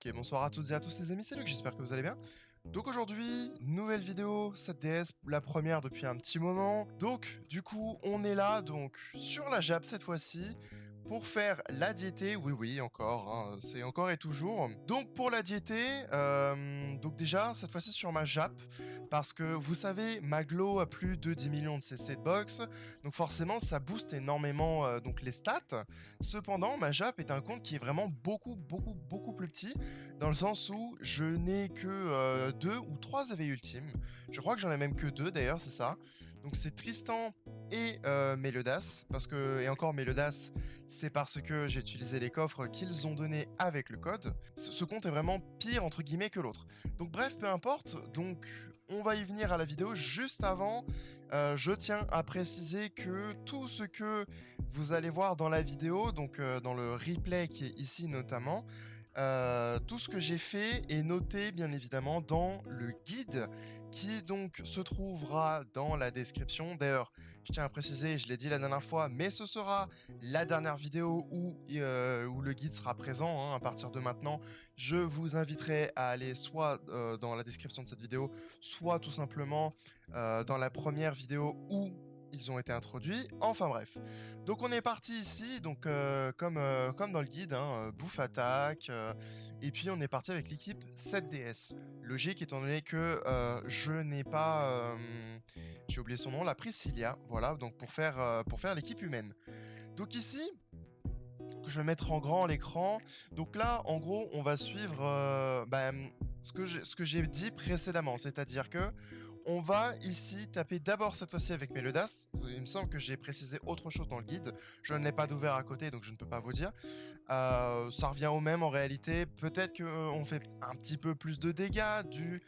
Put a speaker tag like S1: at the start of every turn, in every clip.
S1: Ok, bonsoir à toutes et à tous les amis, c'est Luc, j'espère que vous allez bien. Donc aujourd'hui, nouvelle vidéo 7DS, la première depuis un petit moment. Donc du coup, on est là donc sur la JAP cette fois-ci pour faire la diété. Oui oui, encore, hein, c'est encore et toujours. Donc pour la diété, donc déjà cette fois-ci sur ma JAP, parce que vous savez, ma Glow a plus de 10 millions de CC de box, donc forcément ça booste énormément donc les stats. Cependant, ma JAP est un compte qui est vraiment beaucoup plus petit, dans le sens où je n'ai que 2 ou 3 éveils ultimes. Je crois que j'en ai même que 2 d'ailleurs, c'est ça. Donc c'est Tristan et Melodas, et encore Melodas, c'est parce que j'ai utilisé les coffres qu'ils ont donnés avec le code. Ce compte est vraiment pire entre guillemets que l'autre. Donc bref, peu importe, donc on va y venir à la vidéo. Juste avant, je tiens à préciser que tout ce que vous allez voir dans la vidéo, donc dans le replay qui est ici notamment, tout ce que j'ai fait est noté bien évidemment dans le guide qui donc se trouvera dans la description. D'ailleurs, je tiens à préciser, je l'ai dit la dernière fois, mais ce sera la dernière vidéo où le guide sera présent, hein, à partir de maintenant. Je vous inviterai à aller soit dans la description de cette vidéo, soit tout simplement dans la première vidéo où ils ont été introduits. Enfin bref. Donc on est parti ici, donc comme dans le guide, hein, bouffe attaque, et puis on est parti avec l'équipe 7DS. Logique étant donné que je n'ai pas, j'ai oublié son nom, la Priscilla, voilà, donc pour faire l'équipe humaine. Donc ici, je vais mettre en grand l'écran. Donc là, en gros, on va suivre ce que j'ai dit précédemment, c'est-à-dire que on va ici taper d'abord cette fois-ci avec Melodas. Il me semble que j'ai précisé autre chose dans le guide. Je ne l'ai pas d'ouvert à côté, donc je ne peux pas vous dire. Ça revient au même en réalité. Peut-être qu'on fait un petit peu plus de dégâts dû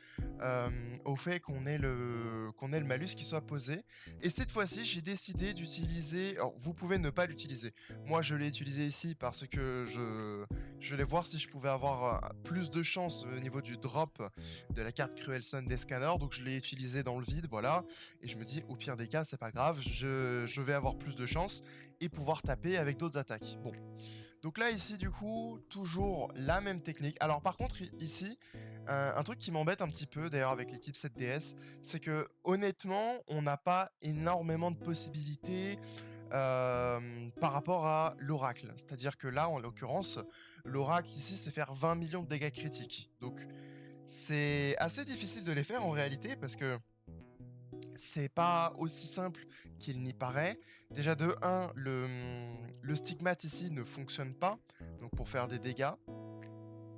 S1: au fait qu'on ait le malus qui soit posé. Et cette fois-ci, j'ai décidé d'utiliser... Alors, vous pouvez ne pas l'utiliser. Moi, je l'ai utilisé ici parce que je voulais voir si je pouvais avoir plus de chance au niveau du drop de la carte Cruel Sun des scanners. Donc, je l'ai utilisé dans le vide, voilà. Et je me dis, au pire des cas, c'est pas grave. Je vais avoir plus de chance et pouvoir taper avec d'autres attaques. Bon. Donc là, ici, du coup, toujours la même technique. Alors, par contre, ici, un truc qui m'embête un petit peu, d'ailleurs, avec l'équipe 7DS, c'est que, honnêtement, on n'a pas énormément de possibilités par rapport à l'oracle. C'est-à-dire que là, en l'occurrence, l'oracle, ici, c'est faire 20 millions de dégâts critiques. Donc, c'est assez difficile de les faire, en réalité, parce que c'est pas aussi simple qu'il n'y paraît. Déjà de 1, le stigmate ici ne fonctionne pas, donc pour faire des dégâts.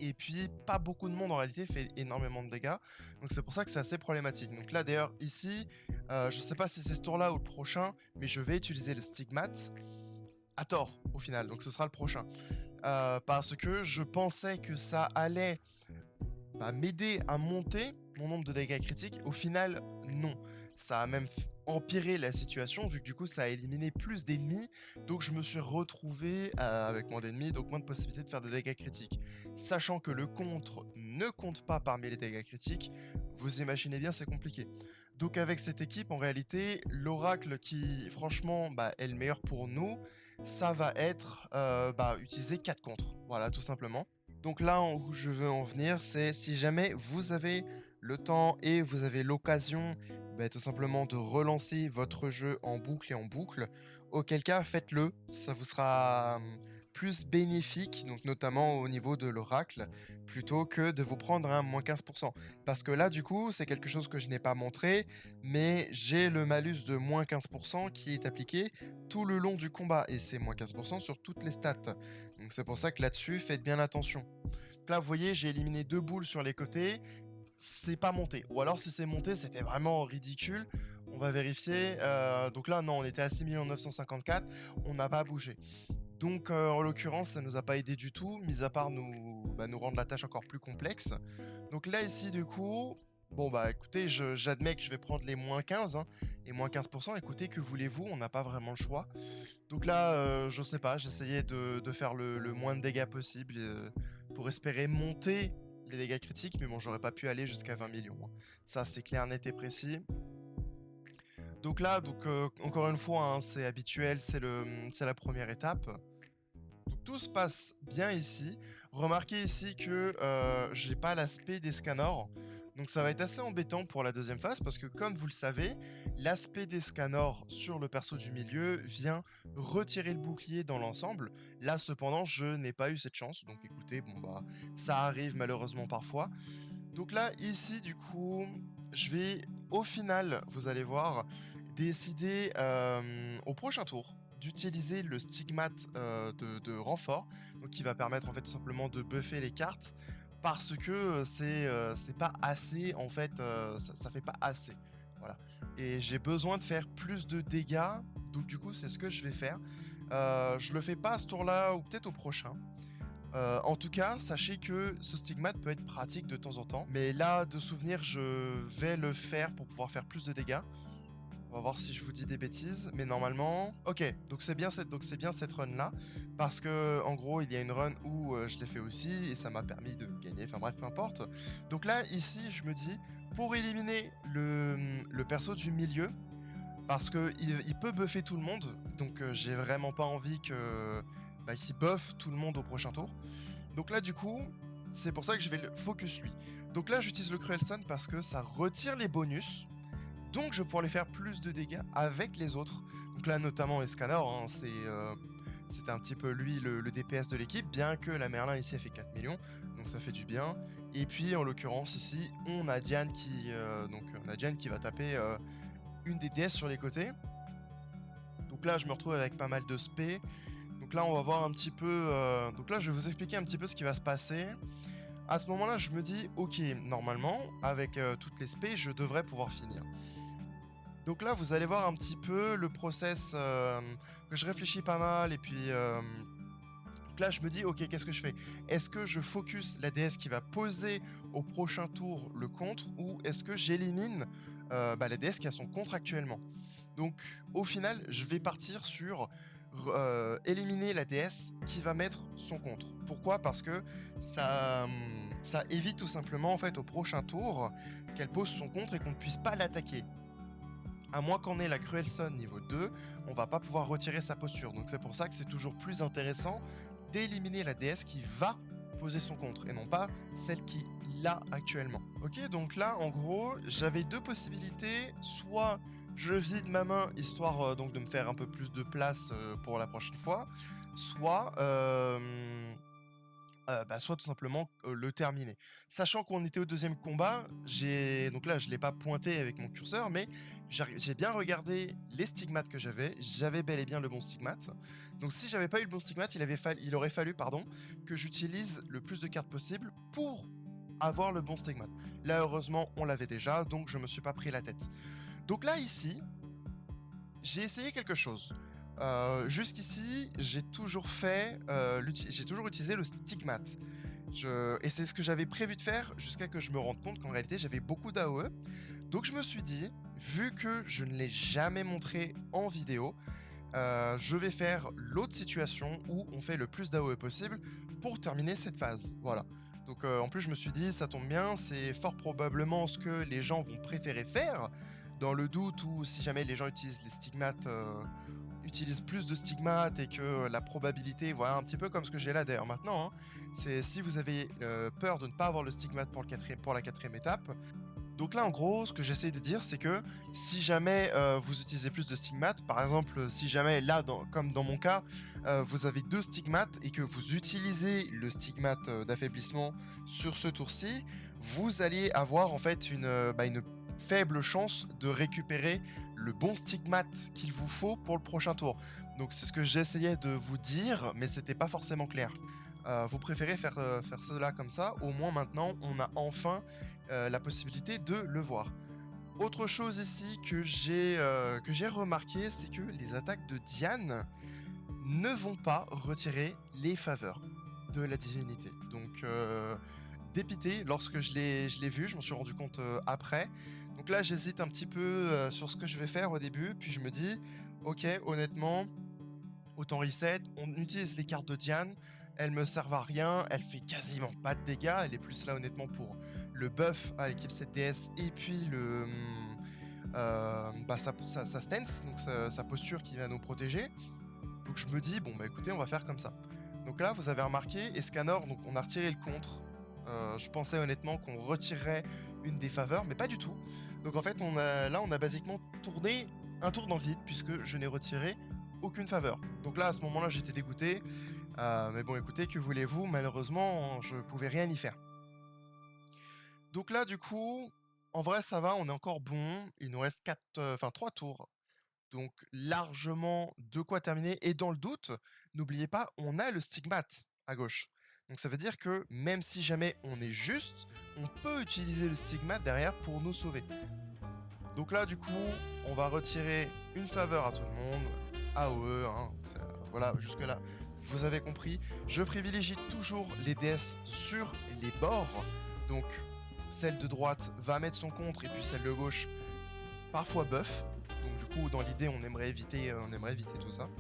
S1: Et puis pas beaucoup de monde en réalité fait énormément de dégâts, donc c'est pour ça que c'est assez problématique. Donc là d'ailleurs ici, je sais pas si c'est ce tour là ou le prochain, mais je vais utiliser le stigmate à tort au final, donc ce sera le prochain. Parce que je pensais que ça allait m'aider à monter mon nombre de dégâts critiques. Au final, non. Ça a même empiré la situation, vu que du coup, ça a éliminé plus d'ennemis. Donc, je me suis retrouvé avec moins d'ennemis, donc moins de possibilités de faire des dégâts critiques. Sachant que le contre ne compte pas parmi les dégâts critiques, vous imaginez bien, c'est compliqué. Donc, avec cette équipe, en réalité, l'oracle qui, franchement, est le meilleur pour nous, ça va être utiliser 4 contre. Voilà, tout simplement. Donc là où je veux en venir, c'est si jamais vous avez le temps et vous avez l'occasion tout simplement de relancer votre jeu en boucle et en boucle, auquel cas faites-le, ça vous sera plus bénéfique, donc notamment au niveau de l'oracle, plutôt que de vous prendre un moins 15%. Parce que là du coup, c'est quelque chose que je n'ai pas montré, mais j'ai le malus de moins 15% qui est appliqué tout le long du combat, et c'est moins 15% sur toutes les stats. Donc c'est pour ça que là-dessus, faites bien attention. Donc là, vous voyez, j'ai éliminé 2 boules sur les côtés. C'est pas monté. Ou alors, si c'est monté, c'était vraiment ridicule. On va vérifier. Donc là, non, on était à 6 954. On n'a pas bougé. Donc, en l'occurrence, ça nous a pas aidé du tout, mis à part nous rendre la tâche encore plus complexe. Donc là, ici, du coup... Bon écoutez, j'admets que je vais prendre les moins 15, hein, et moins 15%, écoutez, que voulez-vous, on n'a pas vraiment le choix. Donc là, je sais pas, j'essayais de faire le moins de dégâts possible pour espérer monter les dégâts critiques, mais bon, j'aurais pas pu aller jusqu'à 20 millions. Hein. Ça, c'est clair, net et précis. Donc là, encore une fois, hein, c'est habituel, c'est la première étape. Donc tout se passe bien ici. Remarquez ici que j'ai pas l'aspect des scanners. Donc ça va être assez embêtant pour la deuxième phase parce que comme vous le savez, l'aspect des scanners sur le perso du milieu vient retirer le bouclier dans l'ensemble. Là cependant je n'ai pas eu cette chance, donc écoutez, bon bah ça arrive malheureusement parfois. Donc là ici du coup, je vais au final, vous allez voir, décider au prochain tour d'utiliser le stigmate de renfort, donc qui va permettre en fait tout simplement de buffer les cartes parce que c'est pas assez en fait, ça fait pas assez. Voilà. Et j'ai besoin de faire plus de dégâts, donc du coup c'est ce que je vais faire. Je le fais pas à ce tour-là ou peut-être au prochain. En tout cas, sachez que ce stigmate peut être pratique de temps en temps, mais là de souvenir je vais le faire pour pouvoir faire plus de dégâts. On va voir si je vous dis des bêtises, mais normalement... Ok, donc c'est bien cette run là, parce que en gros il y a une run où je l'ai fait aussi, et ça m'a permis de gagner, enfin bref, peu importe. Donc là, ici, je me dis, pour éliminer le perso du milieu, parce que il peut buffer tout le monde, donc j'ai vraiment pas envie que qu'il buffe tout le monde au prochain tour. Donc là, du coup, c'est pour ça que je vais le focus lui. Donc là, j'utilise le Cruel Sun parce que ça retire les bonus, donc je vais pouvoir les faire plus de dégâts avec les autres. Donc là notamment Escanor, hein, c'était un petit peu lui le DPS de l'équipe, bien que la Merlin ici a fait 4 millions, donc ça fait du bien. Et puis en l'occurrence ici, on a Diane qui va taper une des DS sur les côtés. Donc là je me retrouve avec pas mal de spé. Donc là on va voir un petit peu... donc là je vais vous expliquer un petit peu ce qui va se passer. À ce moment là je me dis, ok, normalement avec toutes les spé je devrais pouvoir finir. Donc là, vous allez voir un petit peu le process que je réfléchis pas mal et puis donc là je me dis ok, qu'est-ce que je fais? Est-ce que je focus la DS qui va poser au prochain tour le contre ou est-ce que j'élimine la DS qui a son contre actuellement? Donc au final, je vais partir sur éliminer la DS qui va mettre son contre. Pourquoi? Parce que ça évite tout simplement en fait au prochain tour qu'elle pose son contre et qu'on ne puisse pas l'attaquer. À moins qu'on ait la Cruel Sun niveau 2, on va pas pouvoir retirer sa posture. Donc c'est pour ça que c'est toujours plus intéressant d'éliminer la DS qui va poser son contre et non pas celle qui l'a actuellement. Ok, donc là en gros j'avais deux possibilités, soit je vide ma main histoire donc de me faire un peu plus de place pour la prochaine fois, soit soit tout simplement le terminer. Sachant qu'on était au deuxième combat, donc là je l'ai pas pointé avec mon curseur, mais j'ai bien regardé les stigmates que j'avais bel et bien le bon stigmate. Donc si j'avais pas eu le bon stigmate, il aurait fallu que j'utilise le plus de cartes possible pour avoir le bon stigmate. Là heureusement on l'avait déjà, donc je me suis pas pris la tête. Donc là ici, j'ai essayé quelque chose. Jusqu'ici, j'ai toujours utilisé le stigmate. Et c'est ce que j'avais prévu de faire jusqu'à que je me rende compte qu'en réalité j'avais beaucoup d'AOE. Donc je me suis dit, vu que je ne l'ai jamais montré en vidéo, je vais faire l'autre situation où on fait le plus d'AOE possible pour terminer cette phase. Voilà. Donc en plus je me suis dit, ça tombe bien, c'est fort probablement ce que les gens vont préférer faire. Dans le doute ou si jamais les gens utilisent les stigmates, utilisent plus de stigmates et que la probabilité, voilà un petit peu comme ce que j'ai là d'ailleurs maintenant, hein, c'est si vous avez peur de ne pas avoir le stigmate pour la quatrième étape. Donc là en gros ce que j'essaie de dire c'est que si jamais vous utilisez plus de stigmates, par exemple si jamais là comme dans mon cas vous avez deux stigmates et que vous utilisez le stigmate d'affaiblissement sur ce tour-ci, vous allez avoir en fait une faible chance de récupérer le bon stigmate qu'il vous faut pour le prochain tour. Donc c'est ce que j'essayais de vous dire, mais c'était pas forcément clair. Vous préférez faire cela comme ça, au moins maintenant on a enfin la possibilité de le voir. Autre chose ici que j'ai remarqué, c'est que les attaques de Diane ne vont pas retirer les faveurs de la divinité. Donc dépité lorsque je l'ai vu, je m'en suis rendu compte après. Donc là j'hésite un petit peu sur ce que je vais faire au début, puis je me dis ok, honnêtement autant reset, on utilise les cartes de Diane, elles me servent à rien, elle fait quasiment pas de dégâts, elle est plus là honnêtement pour le buff à l'équipe 7DS et puis sa stance, donc sa posture qui va nous protéger. Donc je me dis bon bah écoutez, on va faire comme ça. Donc là, vous avez remarqué, Escanor, donc on a retiré le contre. Je pensais honnêtement qu'on retirerait une des faveurs, mais pas du tout. Donc en fait, on a basiquement tourné un tour dans le vide, puisque je n'ai retiré aucune faveur. Donc là, à ce moment-là, j'étais dégoûté. Mais bon, écoutez, que voulez-vous? Malheureusement, je pouvais rien y faire. Donc là, du coup, en vrai, ça va, on est encore bon. Il nous reste 3 tours. Donc largement de quoi terminer. Et dans le doute, n'oubliez pas, on a le stigmate à gauche. Donc ça veut dire que même si jamais on est juste, on peut utiliser le stigmate derrière pour nous sauver. Donc là, du coup, on va retirer une faveur à tout le monde. AOE, hein, voilà, jusque-là, vous avez compris. Je privilégie toujours les DS sur les bords. Donc, celle de droite va mettre son contre et puis celle de gauche, parfois buff. Donc du coup, dans l'idée, on aimerait éviter tout ça.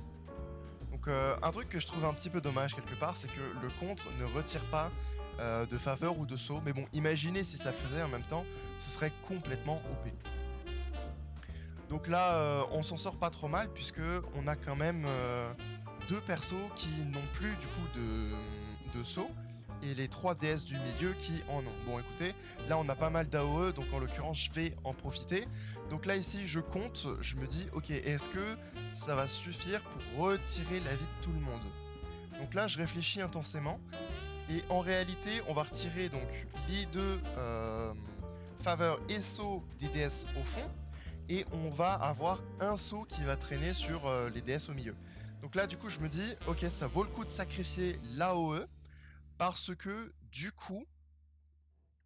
S1: Donc un truc que je trouve un petit peu dommage quelque part, c'est que le contre ne retire pas de faveur ou de saut. Mais bon, imaginez si ça le faisait en même temps, ce serait complètement OP. Donc là, on s'en sort pas trop mal puisque on a quand même deux persos qui n'ont plus du coup de saut et les 3 DS du milieu qui en ont. Bon écoutez, là on a pas mal d'AOE, donc en l'occurrence je vais en profiter. Donc là ici je compte, je me dis ok, est-ce que ça va suffire pour retirer la vie de tout le monde? Donc là je réfléchis intensément et en réalité on va retirer donc les deux faveurs et sauts des DS au fond et on va avoir un saut qui va traîner sur les DS au milieu. Donc là du coup je me dis ok, ça vaut le coup de sacrifier l'AOE parce que du coup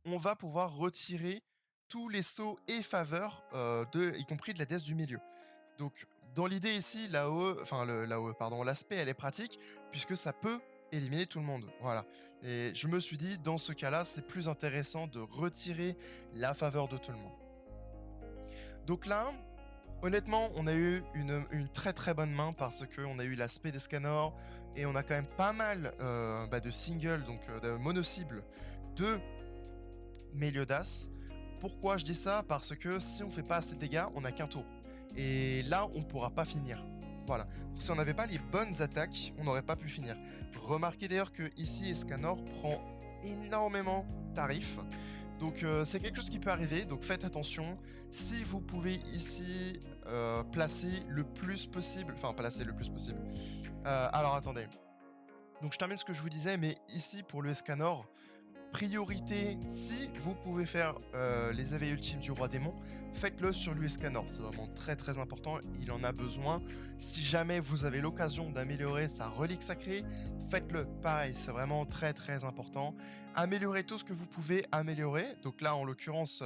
S1: on va pouvoir retirer tous les sauts et faveurs y compris de la déesse du milieu. Donc dans l'idée ici, l'aspect elle est pratique puisque ça peut éliminer tout le monde. Voilà. Et je me suis dit dans ce cas-là, c'est plus intéressant de retirer la faveur de tout le monde. Donc là, honnêtement, on a eu une très très bonne main parce qu'on a eu l'aspect des scanners et on a quand même pas mal de singles, donc de mono-cibles de Meliodas. Pourquoi je dis ça? Parce que si on fait pas assez de dégâts, on n'a qu'un tour. Et là, on pourra pas finir. Voilà. Donc si on n'avait pas les bonnes attaques, on n'aurait pas pu finir. Remarquez d'ailleurs que ici, Escanor prend énormément tarif. Donc c'est quelque chose qui peut arriver, donc faites attention. Si vous pouvez ici placer le plus possible, alors attendez. Donc je termine ce que je vous disais, mais ici pour le Escanor, priorité, si vous pouvez faire les éveils ultimes du roi démon, faites-le sur l'Escanor, c'est vraiment très très important, il en a besoin. Si jamais vous avez l'occasion d'améliorer sa relique sacrée, faites-le, pareil, c'est vraiment très très important. Améliorez tout ce que vous pouvez améliorer, donc là en l'occurrence,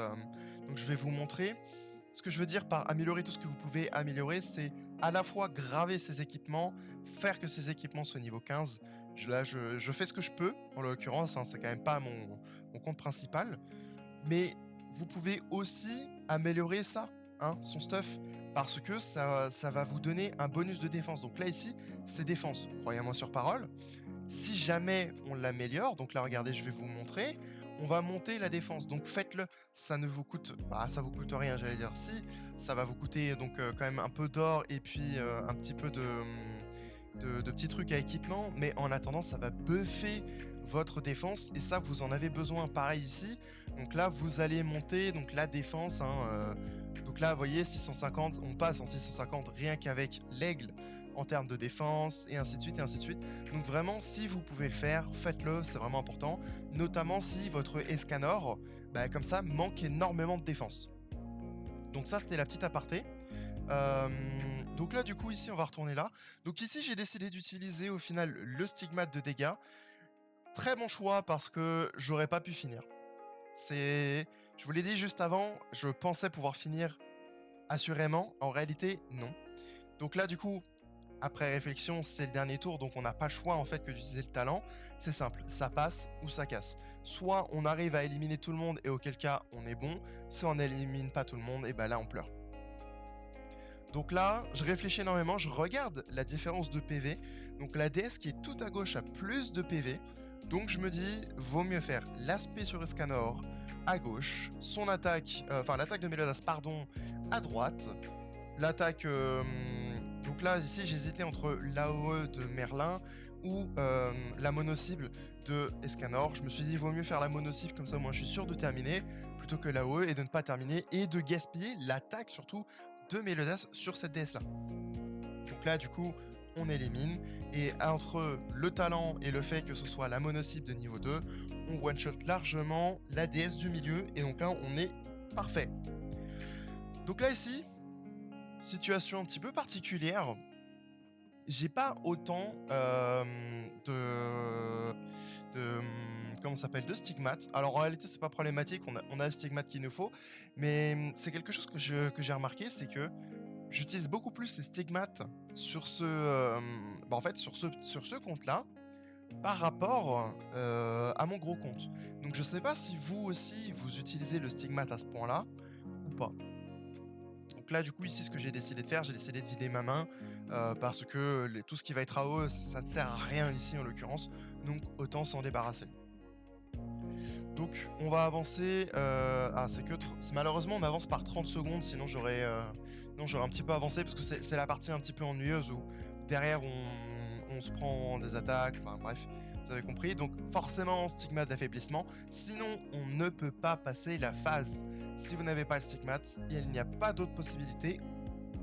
S1: donc je vais vous montrer. Ce que je veux dire par améliorer tout ce que vous pouvez améliorer, c'est à la fois graver ces équipements, faire que ces équipements soient niveau 15. Là, je fais ce que je peux, en l'occurrence, hein, c'est quand même pas mon compte principal. Mais vous pouvez aussi améliorer ça, hein, son stuff, parce que ça va vous donner un bonus de défense. Donc là, ici, c'est défense, croyez-moi sur parole. Si jamais on l'améliore, donc là, regardez, je vais vous montrer, on va monter la défense. Donc faites-le, ça ne vous coûte... ça vous coûte rien, j'allais dire. Si, ça va vous coûter donc quand même un peu d'or et puis un petit peu de petits trucs à équipement, mais en attendant ça va buffer votre défense et ça vous en avez besoin. Pareil ici, donc là vous allez monter donc la défense, hein, donc là vous voyez 650, on passe en 650 rien qu'avec l'aigle en termes de défense et ainsi de suite et ainsi de suite. Donc vraiment si vous pouvez le faire, faites-le, c'est vraiment important, notamment si votre Escanor comme ça manque énormément de défense. Donc ça c'était la petite aparté. Donc là du coup ici on va retourner là. Donc ici j'ai décidé d'utiliser au final le stigmate de dégâts. Très bon choix parce que j'aurais pas pu finir. Je vous l'ai dit juste avant, je pensais pouvoir finir assurément. En réalité non. Donc là du coup, après réflexion, c'est le dernier tour, donc on n'a pas le choix en fait que d'utiliser le talent. C'est simple, ça passe ou ça casse. Soit on arrive à éliminer tout le monde et auquel cas on est bon, soit on n'élimine pas tout le monde et là on pleure. Donc là, je réfléchis énormément, je regarde la différence de PV. Donc la DS qui est tout à gauche a plus de PV. Donc je me dis, vaut mieux faire l'aspect sur Escanor à gauche, son attaque, l'attaque de Meliodas, pardon, à droite. L'attaque, donc là ici j'hésitais entre l'AOE de Merlin ou la mono-cible de Escanor. Je me suis dit, il vaut mieux faire la mono-cible, comme ça moi je suis sûr de terminer, plutôt que l'AOE et de ne pas terminer, et de gaspiller l'attaque surtout de Melodas sur cette DS là. Donc là du coup on élimine, et entre le talent et le fait que ce soit la mono-cible de niveau 2, on one-shot largement la DS du milieu, et donc là on est parfait. Donc là ici, situation un petit peu particulière, j'ai pas autant comment ça s'appelle, de stigmates. Alors en réalité c'est pas problématique, on a le stigmate qu'il nous faut, mais c'est quelque chose que j'ai remarqué, c'est que j'utilise beaucoup plus les stigmates sur en fait sur ce compte là par rapport à mon gros compte. Donc je sais pas si vous aussi vous utilisez le stigmate à ce point là ou pas. Donc là, du coup, ici, ce que j'ai décidé de faire, j'ai décidé de vider ma main parce que tout ce qui va être AOE, ça ne sert à rien ici en l'occurrence. Donc autant s'en débarrasser. Donc on va avancer. C'est que malheureusement on avance par 30 secondes, sinon j'aurais un petit peu avancé parce que c'est la partie un petit peu ennuyeuse où derrière on se prend des attaques. Enfin bref, vous avez compris. Donc forcément stigmate d'affaiblissement. Sinon on ne peut pas passer la phase. Si vous n'avez pas le stigmate, il n'y a pas d'autre possibilité.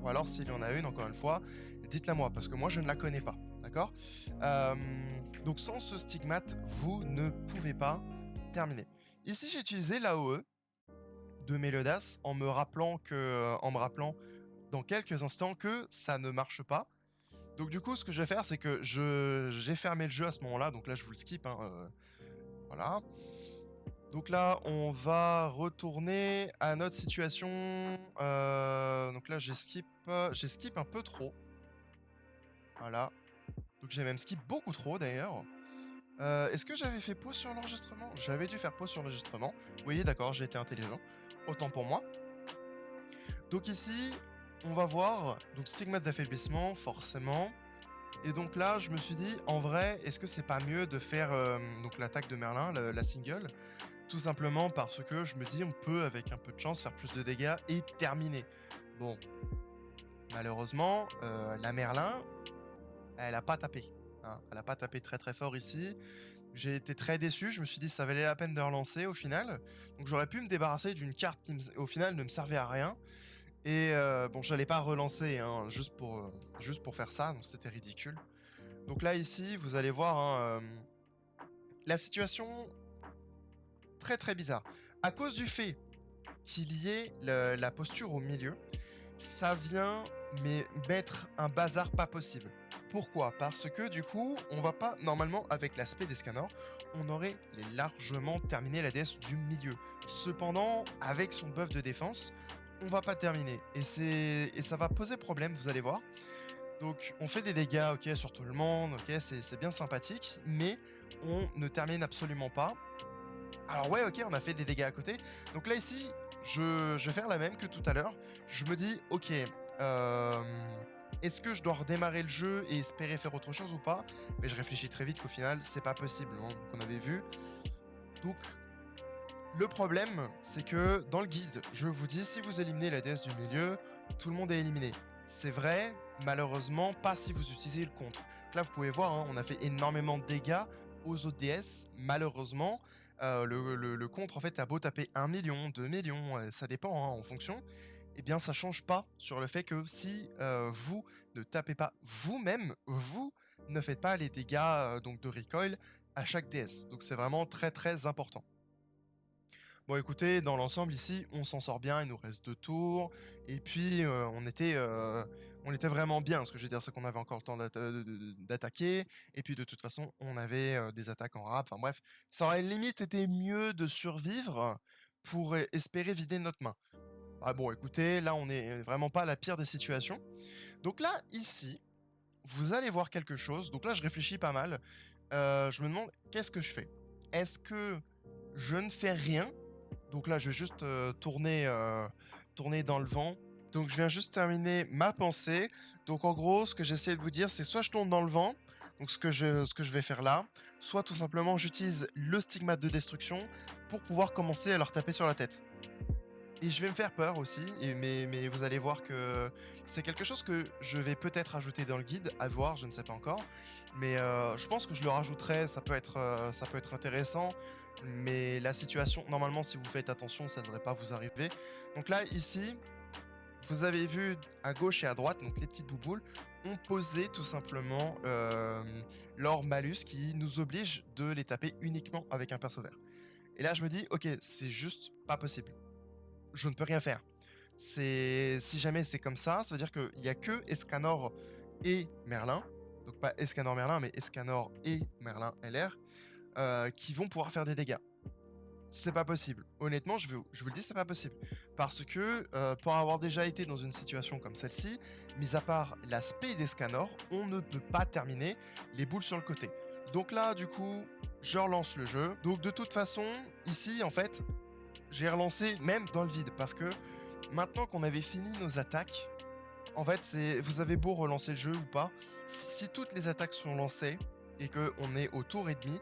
S1: Ou alors s'il y en a une, encore une fois, dites-la moi parce que moi je ne la connais pas. D'accord. Donc sans ce stigmate, vous ne pouvez pas terminé. Ici, j'ai utilisé l'AOE de Melodas en me rappelant dans quelques instants que ça ne marche pas. Donc du coup, ce que je vais faire, c'est que j'ai fermé le jeu à ce moment-là. Donc là, je vous le skip. Voilà. Donc là, on va retourner à notre situation. Donc là, j'ai skip un peu trop. Voilà. Donc j'ai même skip beaucoup trop d'ailleurs. Est-ce que j'avais fait pause sur l'enregistrement? J'avais dû faire pause sur l'enregistrement. Oui, d'accord, j'ai été intelligent. Autant pour moi. Donc ici, on va voir donc stigmate d'affaiblissement, forcément. Et donc là, je me suis dit, en vrai, est-ce que c'est pas mieux de faire donc l'attaque de Merlin, la single? Tout simplement parce que je me dis, on peut, avec un peu de chance, faire plus de dégâts et terminer. Bon, malheureusement, la Merlin, elle a pas tapé. Elle a pas tapé très très fort ici. J'ai été très déçu, je me suis dit ça valait la peine de relancer au final. Donc j'aurais pu me débarrasser d'une carte qui au final ne me servait à rien. Et bon, j'allais pas relancer juste pour faire ça, donc c'était ridicule. Donc là ici, vous allez voir la situation très très bizarre. À cause du fait qu'il y ait la posture au milieu, ça vient mettre un bazar pas possible. Pourquoi? Parce que du coup, on va pas, normalement, avec l'aspect des scanners, on aurait largement terminé la DS du milieu. Cependant, avec son buff de défense, on va pas terminer. Et ça va poser problème, vous allez voir. Donc, on fait des dégâts, ok, sur tout le monde, ok, c'est bien sympathique, mais on ne termine absolument pas. Alors ouais, ok, on a fait des dégâts à côté. Donc là, ici, je vais faire la même que tout à l'heure. Je me dis, ok, est-ce que je dois redémarrer le jeu et espérer faire autre chose ou pas? Mais je réfléchis très vite qu'au final, c'est pas possible, qu'on avait vu. Donc, le problème, c'est que dans le guide, je vous dis, si vous éliminez la déesse du milieu, tout le monde est éliminé. C'est vrai, malheureusement, pas si vous utilisez le contre. Donc là, vous pouvez voir, on a fait énormément de dégâts aux autres déesses, malheureusement. Le contre, en fait, a beau taper 1 million, 2 millions, ça dépend en fonction. Eh bien, ça change pas sur le fait que si vous ne tapez pas vous-même, vous ne faites pas les dégâts donc de recoil à chaque DS. Donc c'est vraiment très très important. Bon écoutez, dans l'ensemble ici, on s'en sort bien, il nous reste 2 tours, et puis on était vraiment bien, ce que je veux dire c'est qu'on avait encore le temps d'attaquer, et puis de toute façon on avait des attaques en rap, enfin bref, ça aurait limite été mieux de survivre pour espérer vider notre main. Ah bon écoutez, là on est vraiment pas à la pire des situations. Donc là, ici, vous allez voir quelque chose, donc là je réfléchis pas mal, je me demande qu'est-ce que je fais? Est-ce que je ne fais rien? Donc là, je vais juste tourner dans le vent. Donc je viens juste terminer ma pensée. Donc en gros, ce que j'essaie de vous dire, c'est soit je tourne dans le vent, donc ce que je vais faire là, soit tout simplement j'utilise le stigmate de destruction pour pouvoir commencer à leur taper sur la tête. Et je vais me faire peur aussi, mais vous allez voir que c'est quelque chose que je vais peut-être ajouter dans le guide, à voir, je ne sais pas encore. Mais je pense que je le rajouterai, ça peut être intéressant. Mais la situation, normalement, si vous faites attention, ça ne devrait pas vous arriver. Donc là, ici, vous avez vu à gauche et à droite, donc les petites bouboules, ont posé tout simplement leur malus qui nous oblige de les taper uniquement avec un perso vert. Et là, je me dis, ok, c'est juste pas possible. Je ne peux rien faire. Si jamais c'est comme ça veut dire qu'il n'y a que Escanor et Merlin, donc pas Escanor Merlin, mais Escanor et Merlin LR, qui vont pouvoir faire des dégâts. C'est pas possible. Honnêtement, je vous le dis, c'est pas possible. Parce que, pour avoir déjà été dans une situation comme celle-ci, mis à part l'aspect d'Escanor, on ne peut pas terminer les boules sur le côté. Donc là, du coup, je relance le jeu. Donc de toute façon, ici, en fait, j'ai relancé même dans le vide. Parce que maintenant qu'on avait fini nos attaques, en fait, vous avez beau relancer le jeu ou pas, si toutes les attaques sont lancées et qu'on est au tour et demi,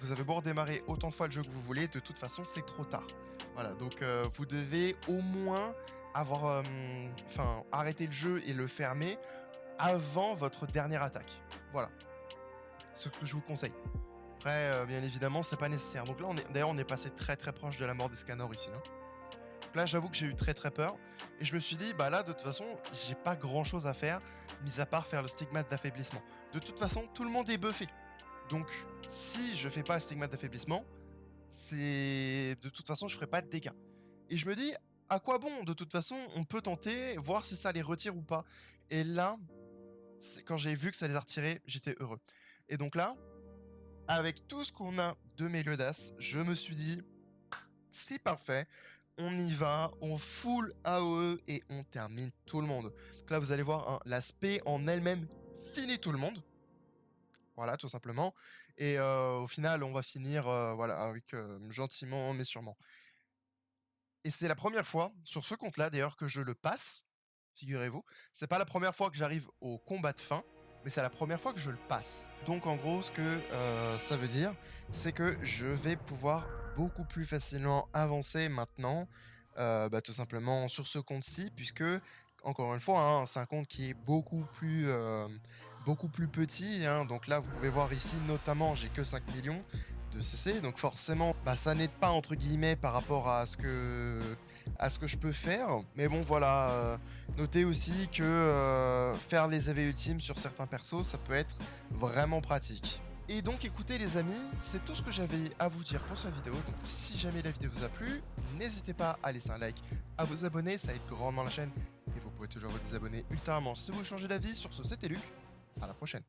S1: vous avez beau redémarrer autant de fois le jeu que vous voulez, de toute façon, c'est trop tard. Voilà, donc vous devez au moins avoir, arrêter le jeu et le fermer avant votre dernière attaque. Voilà, ce que je vous conseille. Après, bien évidemment, c'est pas nécessaire. Donc là, d'ailleurs, on est passé très très proche de la mort d'Escanor ici. Hein. Là, j'avoue que j'ai eu très très peur. Et je me suis dit, bah là, de toute façon, j'ai pas grand chose à faire, mis à part faire le stigmate d'affaiblissement. De toute façon, tout le monde est buffé. Donc, si je fais pas le stigmate d'affaiblissement, c'est... De toute façon, je ferai pas de dégâts. Et je me dis, à quoi bon? De toute façon, on peut tenter, voir si ça les retire ou pas. Et là, quand j'ai vu que ça les a retirés, j'étais heureux. Et donc là, avec tout ce qu'on a de Meliodas, je me suis dit, c'est parfait, on y va, on full AOE et on termine tout le monde. Donc là, vous allez voir, hein, l'aspect en elle-même finit tout le monde. Voilà, tout simplement. Et au final, on va finir voilà, avec gentiment mais sûrement. Et c'est la première fois, sur ce compte-là d'ailleurs, que je le passe, figurez-vous. C'est pas la première fois que j'arrive au combat de fin, mais c'est la première fois que je le passe. Donc en gros, ce que ça veut dire, c'est que je vais pouvoir beaucoup plus facilement avancer maintenant, tout simplement sur ce compte-ci, puisque, encore une fois, hein, c'est un compte qui est beaucoup plus petit. Hein. Donc là, vous pouvez voir ici, notamment, j'ai que 5 millions de CC, donc forcément, bah, ça n'aide pas, entre guillemets, par rapport à ce que je peux faire. Mais bon, voilà, notez aussi que faire les AV ultimes sur certains persos, ça peut être vraiment pratique. Et donc écoutez les amis, c'est tout ce que j'avais à vous dire pour cette vidéo. Donc si jamais la vidéo vous a plu, n'hésitez pas à laisser un like, à vous abonner, ça aide grandement la chaîne. Et vous pouvez toujours vous désabonner ultérieurement si vous changez d'avis. Sur ce, c'était Luc, à la prochaine.